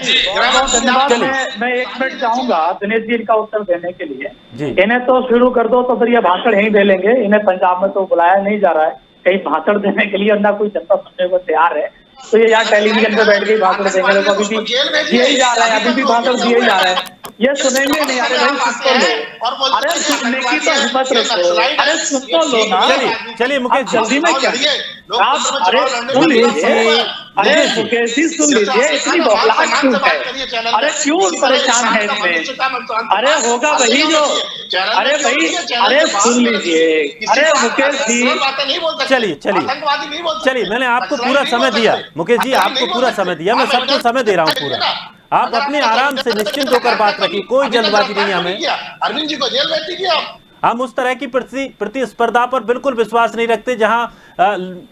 बहुत धन्यवाद। मैं 1 मिनट चाहूंगा दिनेश जी इनका उत्तर देने के लिए। इन्हें तो शुरू कर दो तो फिर ये भाषण यहीं दे लेंगे। इन्हें पंजाब में तो बुलाया नहीं जा रहा है कहीं भाषण देने के लिए, और ना कोई जनता सुनने को तैयार है। तो ये यहाँ टेलीविजन पे बैठ के भाषण देंगे, लोग अभी भी दिए ही जा रहा है, अभी भी भाषण दिए ही जा रहा है। ये सुनेंगे नहीं। अरे भाई सुन तो लो, अरे सुनने की तो हिम्मत रखो, अरे सुन तो लो ना। चलिए मुकेश जल्दी में क्या आप, अरे सुन लीजिए, अरे मुकेश जी सुन लीजिए, इतनी बौखलाहट क्यों है? अरे क्यों परेशान है इसमें? अरे होगा वही जो, अरे भाई, अरे सुन लीजिए, अरे मुकेश जी चलिए मैंने आपको पूरा समय दिया। मुकेश जी आपको पूरा समय दिया, मैं सबको समय दे रहा हूँ पूरा। आप अपने आराम से निश्चिंत होकर बात रखिए, कोई जल्दबाजी नहीं है हमें। अरविंद जी को जेल भेज दीजिए आप। हम उस तरह की प्रतिस्पर्धा पर बिल्कुल विश्वास नहीं रखते जहां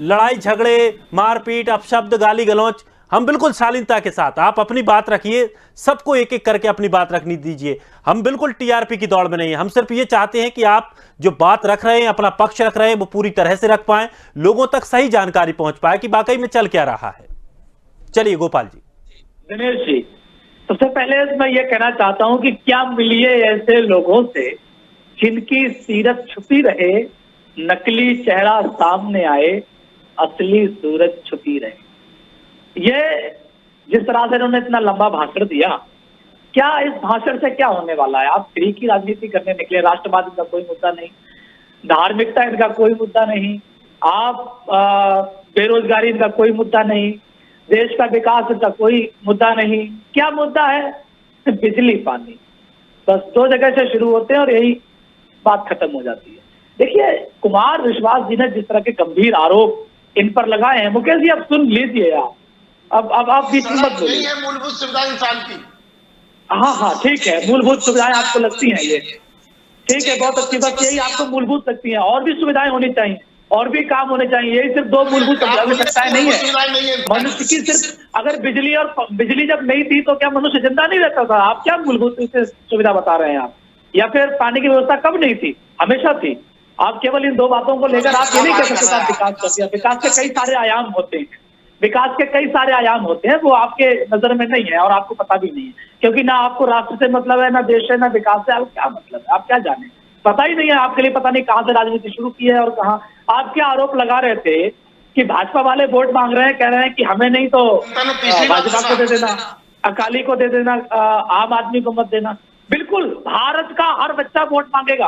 लड़ाई झगड़े, मारपीट, अपशब्द, गाली गलौच। हम बिल्कुल शालीनता के साथ, आप अपनी बात रखिए, सबको एक एक करके अपनी बात रखनी दीजिए। हम बिल्कुल टीआरपी की दौड़ में नहीं है। हम सिर्फ ये चाहते हैं कि आप जो बात रख रहे हैं, अपना पक्ष रख रहे हैं, वो पूरी तरह से रख पाए, लोगों तक सही जानकारी पहुंच पाए कि वाकई में चल क्या रहा है। चलिए गोपाल जी। दिनेश जी, सबसे पहले मैं ये कहना चाहता हूं कि क्या मिलिए ऐसे लोगों से जिनकी सीरत छुपी रहे, नकली चेहरा सामने आए, असली सूरत छुपी रहे। ये जिस तरह से इन्होंने इतना लंबा भाषण दिया, क्या इस भाषण से क्या होने वाला है? आप फ्री की राजनीति करने निकले, राष्ट्रवाद इनका कोई मुद्दा नहीं, धार्मिकता इनका कोई मुद्दा नहीं, आप बेरोजगारी इनका कोई मुद्दा नहीं, देश का विकास इनका कोई मुद्दा नहीं। क्या मुद्दा है? बिजली पानी, बस 2 जगह से शुरू होते हैं और यही बात खत्म हो जाती है। देखिए, कुमार विश्वास जी ने जिस तरह के गंभीर आरोप इन पर लगाए हैं, मुकेश जी अब सुन लीजिए आप, अब आप बीच में मत बोलिए। मूलभूत सुविधा इंसान की, हाँ ठीक है, मूलभूत सुविधाएं आपको लगती हैं, ये ठीक है, बहुत अच्छी बात, यही आपको मूलभूत लगती हैं। और भी सुविधाएं होनी चाहिए, और भी काम होने चाहिए, यही सिर्फ 2 मूलभूत आवश्यकताएं नहीं है मनुष्य की। सिर्फ अगर बिजली जब नहीं थी तो क्या मनुष्य जिंदा नहीं रहता था? आप क्या मूलभूत सुविधा बता रहे हैं आप? या फिर पानी की व्यवस्था कब नहीं थी? हमेशा थी। आप केवल इन 2 बातों को लेकर आप ये नहीं कह सकते आप विकास कर दिया। विकास के कई सारे आयाम होते हैं, विकास के कई सारे आयाम होते हैं, वो आपके नजर में नहीं है और आपको पता भी नहीं है, क्योंकि ना आपको राष्ट्र से मतलब है, ना देश से, ना विकास से। आपको क्या मतलब है? आप क्या जाने, पता ही नहीं है आपके लिए। पता नहीं कहाँ से राजनीति शुरू की है और कहाँ। आप क्या आरोप लगा रहे थे कि भाजपा वाले वोट मांग रहे हैं, कह रहे हैं कि हमें नहीं तो भाजपा को दे देना, अकाली को दे देना, आम आदमी को मत देना। बिल्कुल, भारत का हर बच्चा वोट मांगेगा,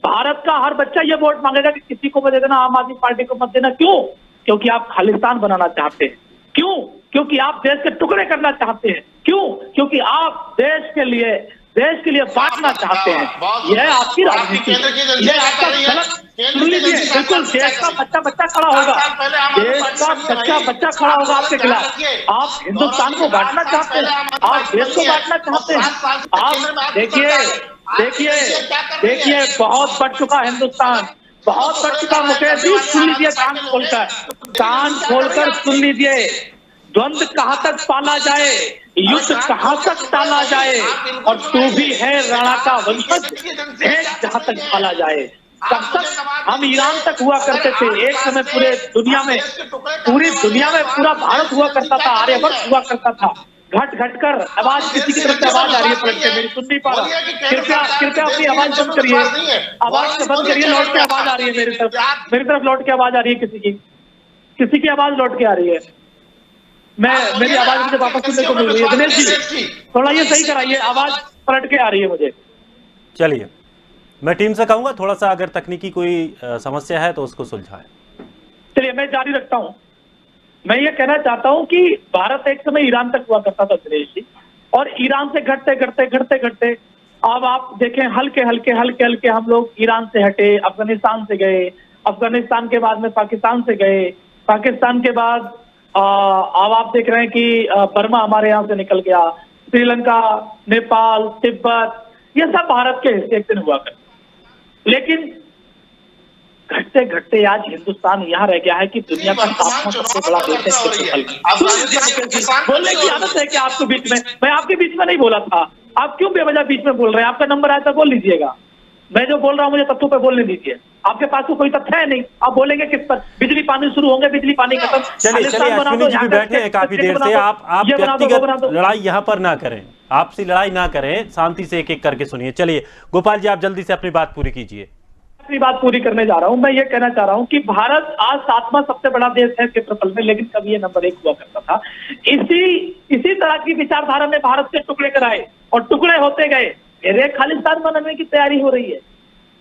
भारत का हर बच्चा ये वोट मांगेगा कि किसी को मत दे देना, आम आदमी पार्टी को मत देना। क्यों? क्योंकि आप खालिस्तान बनाना चाहते हैं। क्यों? क्योंकि आप देश के टुकड़े करना चाहते हैं। क्यों? क्योंकि आप देश के लिए बांटना चाहते हैं। यह आपकी राजनीति, यह आपका गलत। सुन लीजिए, बिल्कुल देश का बच्चा खड़ा होगा, देश का बच्चा खड़ा होगा आपके खिलाफ। आप हिंदुस्तान को बांटना चाहते हैं, आप देश को बांटना चाहते हैं। आप देखिए बहुत बढ़ चुका हिंदुस्तान, बहुत बढ़ चुका। मुकेश जी सुन लीजिए, कान खोलकर सुन लीजिए। द्वंद्व कहाँ तक पाला जाए, युद्ध कहाँ तक टाला जाए, और तू भी है रणा का वंशज, जहाँ तक पाला जाए। तब तक हम ईरान तक हुआ करते थे। एक समय पूरी दुनिया में पूरा भारत हुआ करता था, आर्यवर्त हुआ करता था। घट घट कर आवाज, किसी की तरफ से आवाज आ रही है पलट के, मेरी सुन नहीं पा रहा। कृपया अपनी आवाज बंद करिए, आवाज बंद करिए। लौट के आवाज आ रही है मेरी तरफ लौट के आवाज आ रही है, किसी की आवाज लौट के आ रही है। मेरी आवाज मुझे वापस सुनने को मिल रही है। दिनेश जी थोड़ा ये सही कराइए, आवाज पलट के आ रही है मुझे। चलिए, मैं टीम से कहूंगा थोड़ा सा अगर तकनीकी कोई समस्या है तो उसको सुलझाएं। चलिए मैं जारी रखता हूं। मैं ये कहना चाहता हूं कि भारत एक समय ईरान तक हुआ करता था दिनेश जी, और ईरान से घटते अब आप देखें हल्के हम लोग ईरान से हटे, अफगानिस्तान से गए, अफगानिस्तान के बाद में पाकिस्तान से गए, पाकिस्तान के बाद अब आप देख रहे हैं कि बर्मा हमारे यहाँ से निकल गया, श्रीलंका, नेपाल, तिब्बत, ये सब भारत के हिस्से एक दिन हुआ करते। लेकिन घटते आज हिंदुस्तान यहाँ रह गया है कि दुनिया का सबसे बड़ा देश है। बोलने की आदत है कि आपको बीच में, मैं आपके बीच में नहीं बोला था, आप क्यों बेवजह बीच में बोल रहे हैं? आपका नंबर आया था, बोल लीजिएगा। मैं जो बोल रहा हूँ मुझे तथ्यों पे बोलने दीजिए। आपके पास तो कोई तथ्य है नहीं, आप बोलेंगे किस पर? बिजली पानी शुरू होंगे, बिजली पानी खत्म। चलिए चलिए, अश्विनी जी भी बैठे हैं काफी देर से, आप व्यक्तिगत लड़ाई यहाँ पर ना करें, आपसी लड़ाई ना करें, शांति से एक एक करके सुनिए। चलिए गोपाल जी, आप जल्दी से अपनी बात पूरी कीजिए। अपनी बात पूरी करने जा रहा हूं। मैं ये कहना चाह रहा हूं कि भारत आज 7वां सबसे बड़ा देश है क्षेत्रफल में, लेकिन कभी ये नंबर 1 हुआ करता था। इसी तरह की विचारधारा में भारत के टुकड़े कराए और टुकड़े होते गए, फिर एक खालिस्तान बनाने की तैयारी हो रही है।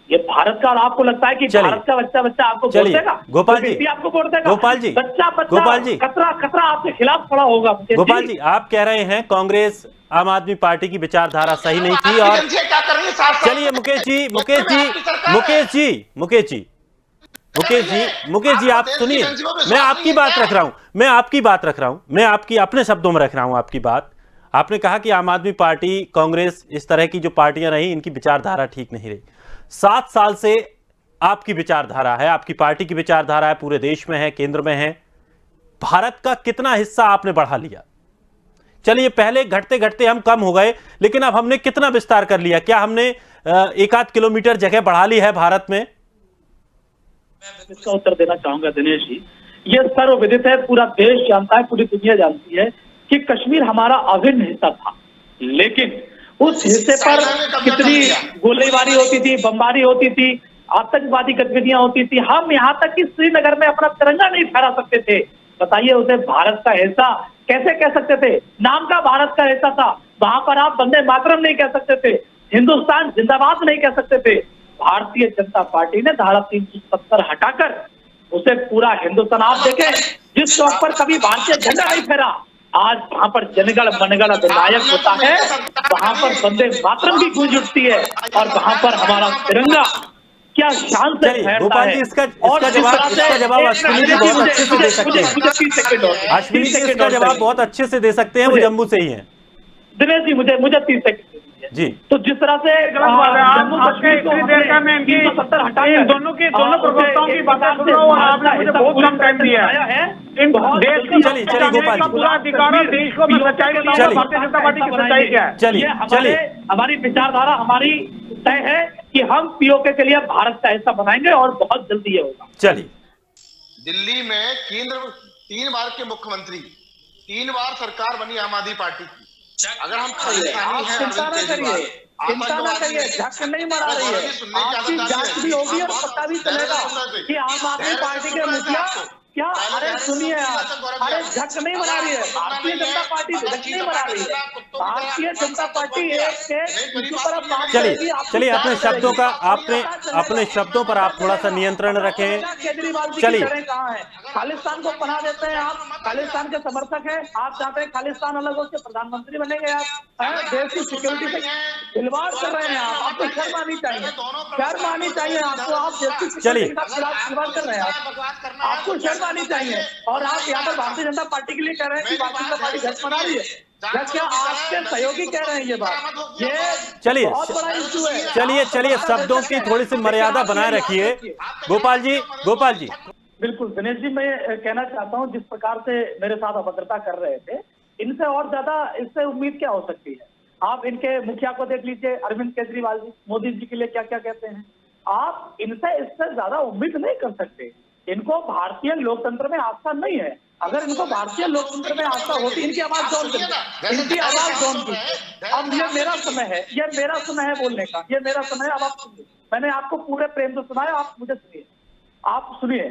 ये भारत का, और आपको लगता है कि भारत का बच्चा आपको वोट देगा? गोपाल जी, आपको वोट देगा? गोपाल जी, गोपाल जी, खतरा आपके खिलाफ खड़ा होगा। गोपाल जी, आप कह रहे हैं कांग्रेस आम आदमी पार्टी की विचारधारा सही नहीं थी, और चलिए मुकेश जी आप सुनिए, मैं आपकी बात रख रहा हूं, मैं आपकी अपने शब्दों में रख रहा हूं आपकी बात। आपने कहा कि आम आदमी पार्टी, कांग्रेस, इस तरह की जो पार्टियां रही, इनकी विचारधारा ठीक नहीं रही। 7 साल से आपकी विचारधारा है, आपकी पार्टी की विचारधारा है, पूरे देश में है, केंद्र में है। भारत का कितना हिस्सा आपने बढ़ा लिया? चलिए पहले घटते घटते हम कम हो गए, लेकिन अब हमने कितना विस्तार कर लिया? क्या हमने 1-8 किलोमीटर जगह बढ़ा ली है भारत में? इसका उत्तर देना चाहूंगा दिनेश जी। यह सर्वविदित है, पूरा देश जानता है, पूरी दुनिया जानती है कि कश्मीर हमारा अभिन्न हिस्सा था, लेकिन उस हिस्से पर कितनी गोलीबारी होती थी, बमबारी होती थी, आतंकवादी गतिविधियां होती थी। हम यहाँ तक कि श्रीनगर में अपना तिरंगा नहीं फहरा सकते थे। बताइए, उसे भारत का हिस्सा कैसे कह सकते थे? नाम का भारत का हिस्सा था, वहां पर आप वंदे मातरम नहीं कह सकते थे, हिंदुस्तान जिंदाबाद नहीं कह सकते थे। भारतीय जनता पार्टी ने धारा 370 हटाकर उसे पूरा हिंदुस्तान, आप देखें जिस चौक पर कभी भारतीय झंडा नहीं फहरा, आज वहां पर जनगण मनगण अधिनायक होता है, वहां पर वंदे मातरम की गूंज उठती है, और वहां पर हमारा तिरंगा क्या शान से फहरता है। इसका जवाब अश्विनी जी बहुत अच्छे से दे सकते हैं। अश्विनी जी इसका जवाब बहुत अच्छे से दे सकते हैं, वो जम्मू से ही हैं। दिनेश जी, मुझे 30 सेकंड जी। तो जिस तरह से जम्मू कश्मीर को देर का मैं इनकी 370 हटा दोनों प्रवक्ताओं की बातें सुन रहा हूं, और आपने मुझे बहुत कम टाइम दिया है। इन देश की चलिए गोपाल जी, पूरा अधिकार है, देश को मैं सच्चाई बताऊंगा, भारतीय जनता पार्टी की सच्चाई क्या है। चलिए हमारी विचारधारा हमारी तय है कि हम पीओके के लिए भारत का हिस्सा बनाएंगे, और बहुत जल्दी ये होगा। चलिए, दिल्ली में केंद्र 3 बार के मुख्यमंत्री, 3 बार सरकार बनी आम आदमी पार्टी की। अगर हम चिंता न करिए, झक नहीं मरा रही है, आपकी जांच भी होगी और पता भी चलेगा कि आम आदमी पार्टी के मुखिया क्या, अरे सुनिए आप, अरे झक नहीं मना रही है भारतीय जनता पार्टी, झक नहीं मना रही है भारतीय जनता पार्टी। चलिए अपने शब्दों का, अपने शब्दों पर आप थोड़ा सा नियंत्रण रखें। केजरीवाल जी चलिए, कहाँ है? खालिस्तान को पनाह देते हैं आप, खालिस्तान के समर्थक हैं आप, चाहते हैं खालिस्तान अलग हो के प्रधानमंत्री बनेंगे आप, देश की सिक्योरिटी से खिलवाड़ कर रहे हैं आप। आपको शर्म आनी चाहिए, शर्म आनी चाहिए आपको, आप देश की सिक्योरिटी के खिलाफ खिलवाड़ कर रहे हैं आपको शर्म आनी चाहिए। और आप यहाँ पर भारतीय जनता पार्टी के लिए कह रहे हैं कि भारतीय जनता पार्टी झक मना रही है, क्या आपके सहयोगी कह रहे हैं ये बात? ये चलिए बहुत बड़ा इश्यू है। चलिए शब्दों की थोड़ी सी मर्यादा बनाए रखिए। गोपाल जी। बिल्कुल दिनेश जी, मैं कहना चाहता हूं, जिस प्रकार से मेरे साथ अभद्रता कर रहे थे, इनसे और ज्यादा इससे उम्मीद क्या हो सकती है? आप इनके मुखिया को देख लीजिए, अरविंद केजरीवाल जी, मोदी जी के लिए क्या क्या कहते हैं। आप इनसे इससे ज्यादा उम्मीद नहीं कर सकते। इनको भारतीय लोकतंत्र में आस्था नहीं है। अगर इनको भारतीय लोकतंत्र में आस्था होती, इनकी आवाज कौन करती, इनकी आवाज कौन की? अब ये मेरा समय है, ये मेरा समय है बोलने का, ये मेरा समय है। अब आप सुनिए, मैंने आपको पूरे प्रेम से सुनाया, आप मुझे सुनिए, आप सुनिए।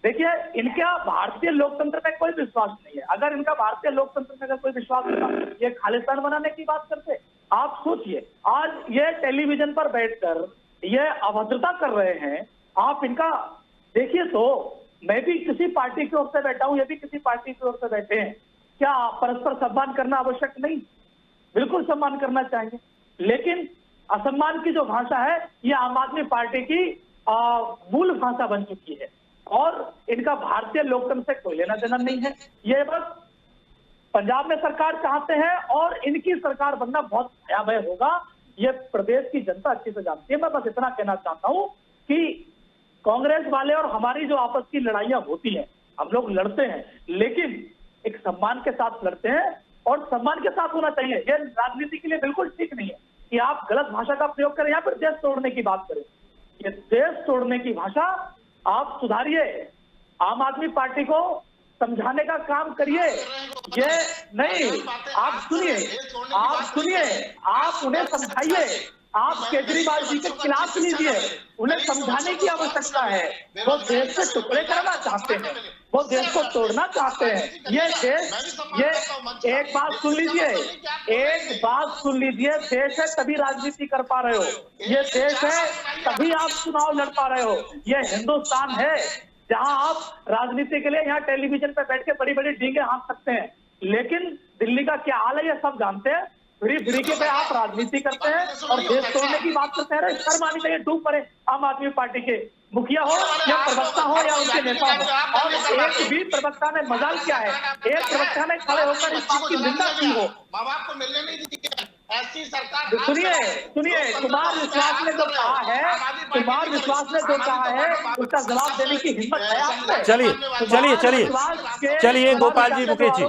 देखिए, इनका भारतीय लोकतंत्र में कोई विश्वास नहीं है। अगर इनका भारतीय लोकतंत्र में अगर कोई विश्वास होता, ये खालिस्तान बनाने की बात करते। आप सोचिए, आज ये टेलीविजन पर बैठकर ये अभद्रता कर रहे हैं, आप इनका देखिए। तो मैं भी किसी पार्टी की ओर से बैठा हूं, ये भी किसी पार्टी की ओर से बैठे हैं, क्या परस्पर सम्मान करना आवश्यक नहीं? बिल्कुल सम्मान करना चाहिए, लेकिन असम्मान की जो भाषा है, ये आम आदमी पार्टी की मूल भाषा बन चुकी है, और इनका भारतीय लोकतंत्र से कोई लेना देना नहीं है। ये बस पंजाब में सरकार चाहते हैं, और इनकी सरकार बनना बहुत भयावह होगा, ये प्रदेश की जनता अच्छे से जानती है। मैं बस इतना कहना चाहता हूं कि कांग्रेस वाले और हमारी जो आपस की लड़ाइयां होती हैं, हम लोग लड़ते हैं, लेकिन एक सम्मान के साथ लड़ते हैं, और सम्मान के साथ होना चाहिए। ये राजनीति के लिए बिल्कुल ठीक नहीं है कि आप गलत भाषा का प्रयोग करें या फिर देश तोड़ने की बात करें। ये देश तोड़ने की भाषा आप सुधारिए, आम आदमी पार्टी को समझाने का काम करिए। ये नहीं, आप सुनिए, आप उन्हें समझाइए, आप केजरीवाल जी के खिलाफ लीजिए, उन्हें समझाने की आवश्यकता है। वो देश से टुकड़े करना चाहते हैं, वो देश को तोड़ना चाहते हैं। ये देश, ये एक बात सुन लीजिए, देश है तभी राजनीति कर पा रहे हो, ये देश है तभी आप चुनाव लड़ पा रहे हो। ये हिंदुस्तान है जहां आप राजनीति के लिए यहाँ टेलीविजन पे बैठ के बड़ी बड़ी डींगे हाँक सकते हैं, लेकिन दिल्ली का क्या हाल है ये सब जानते हैं। फ्री के पे आप राजनीति करते हैं और देश तोड़ने की बात करते हैं। शर्म आनी चाहिए, डूब पड़े आम आदमी पार्टी के मुखिया हो या प्रवक्ता हो या उनके नेता हो। और एक भी प्रवक्ता ने मजाल किया है, एक प्रवक्ता ने खड़े होकर इस बात की निंदा की हो। माँ बाप को मिलने नहीं दी ऐसी सरकार। सुनिए, कुमार विश्वास ने जो कहा है, उसका जवाब देने की हिम्मत है आपको? चलिए गोपाल जी, मुकेश जी,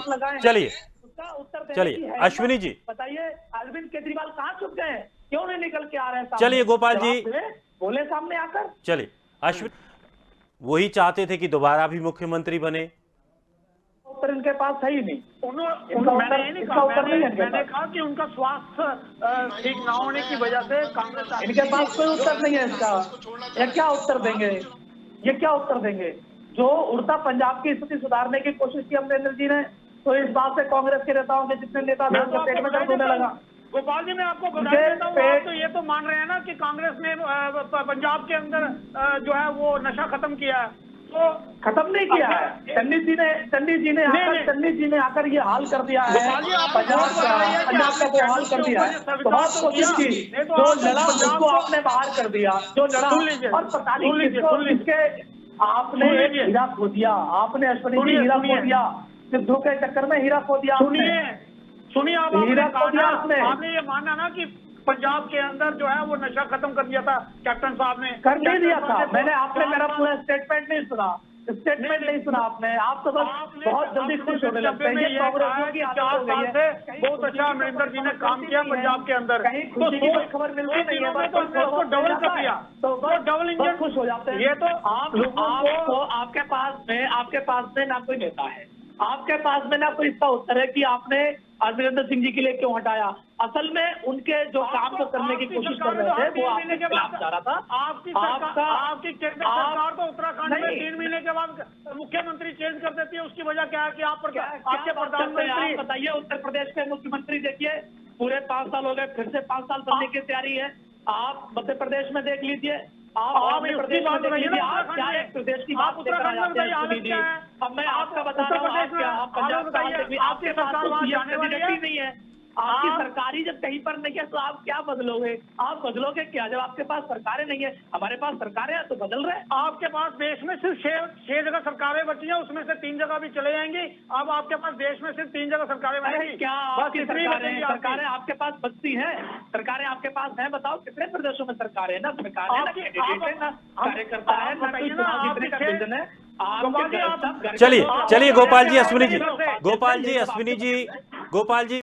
चलिए अश्विनी जी बताइए, अरविंद केजरीवाल कहाँ छुप गए हैं, क्यों नहीं निकल के आ रहे हैं? चलिए गोपाल जी बोले सामने आकर। चलिए अश्विनी, वही चाहते थे कि दोबारा भी मुख्यमंत्री बने, उत्तर इनके पास है ही नहीं। मैंने कहा कि उनका स्वास्थ्य ठीक न होने की वजह से कांग्रेस, इनके पास कोई उत्तर नहीं है इसका। ये क्या उत्तर देंगे? जो उड़ता पंजाब की स्थिति सुधारने की कोशिश की अमरिंदर जी ने, तो इस बात से कांग्रेस के नेताओं के जितने नेता थे उनके पेट में दर्द होने लगा। गोपाल जी, मैं आपको बता देता हूँ, आप तो ये तो मान रहे हैं ना कि कांग्रेस ने पंजाब के अंदर जो है वो नशा खत्म किया है, तो खत्म नहीं किया है। चन्नी जी ने आकर ये हाल कर दिया है, पंजाब का वो हाल कर दिया है। बहुत कोशिश की, जो लड़ा उसको आपने बाहर कर दिया, जो लड़ा, और पता नहीं किसके आपने हीरा खो दिया, आपने अश्विनी जी हीरा खो दिया, सिद्धू के चक्कर में हीरा खो दिया। सुनिए, आपने ये माना ना कि पंजाब के अंदर जो है वो नशा खत्म कर दिया था कैप्टन साहब ने? कर नहीं दिया था मैंने, आपने मेरा पूरा स्टेटमेंट नहीं सुना आपने। आप तो बस बहुत जल्दी खुश होने लगते हैं। 4 साल से बहुत अच्छा अमरिंदर जी ने काम किया पंजाब के अंदर, कहीं खुशी की कोई खबर मिलती नहीं है, उसको डबल कर दिया, तो डबल इंजन खुश हो जाते हैं। ये तो आपके पास में ना कोई नेता है, आपके पास में ना कोई इसका उत्तर है कि आपने अमरिंदर सिंह जी के लिए क्यों हटाया। असल में उनके जो काम को करने की कोशिश कर रहे थे वो आपके खिलाफ जा रहा था। आपकी केंद्र सरकार तो उत्तराखंड में 3 महीने के बाद मुख्यमंत्री चेंज कर देती है, उसकी वजह क्या है कि आपके प्रधानमंत्री? बताइए, उत्तर प्रदेश के मुख्यमंत्री देखिए, पूरे 5 साल हो गए, फिर से 5 साल बनने की तैयारी है। आप मध्य प्रदेश में देख लीजिए, आप प्रदेश में देख लीजिए, आप क्या एक प्रदेश की बात लेकर आ जाते हैं। अब मैं आपका बता रहा हूँ, आप पंजाब का आपके पास नहीं है, आपकी सरकारी जब कहीं पर नहीं है तो आप क्या बदलोगे? आप बदलोगे क्या जब आपके पास सरकारें नहीं है? हमारे पास सरकारें हैं तो बदल रहे हैं। आपके पास देश में सिर्फ 6 जगह सरकारें बची हैं, उसमें से 3 जगह भी चले जाएंगी। अब आपके पास देश में सिर्फ 3 जगह सरकारें बनेंगी। क्या सरकारें आपके पास बचती हैं? सरकारें आपके पास हैं? बताओ कितने प्रदेशों में सरकारें हैं? ना सरकार है, ना कैंडिडेट है, ना कार्यकर्ता है, ना कोई चुनाव जीतने का विजन है। चलिए गोपाल जी, अश्विनी जी, गोपाल जी